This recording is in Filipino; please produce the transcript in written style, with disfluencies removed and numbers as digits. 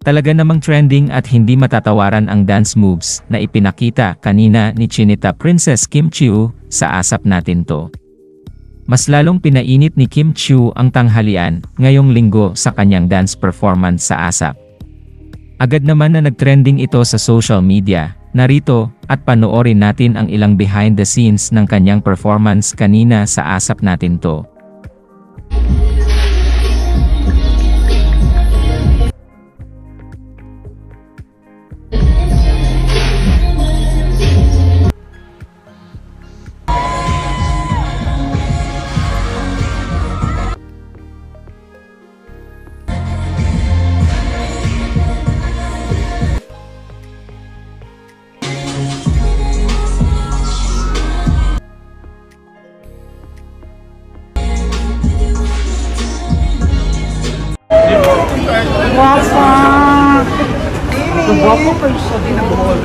Talaga namang trending at hindi matatawaran ang dance moves na ipinakita kanina ni Chinita Princess Kim Chiu sa ASAP Natin To. Mas lalong pinainit ni Kim Chiu ang tanghalian ngayong linggo sa kanyang dance performance sa ASAP. Agad naman na nagtrending ito sa social media. Narito at panoorin natin ang ilang behind the scenes ng kanyang performance kanina sa ASAP Natin To. Guapa! Ang guwapo pa yung sabi na buhol.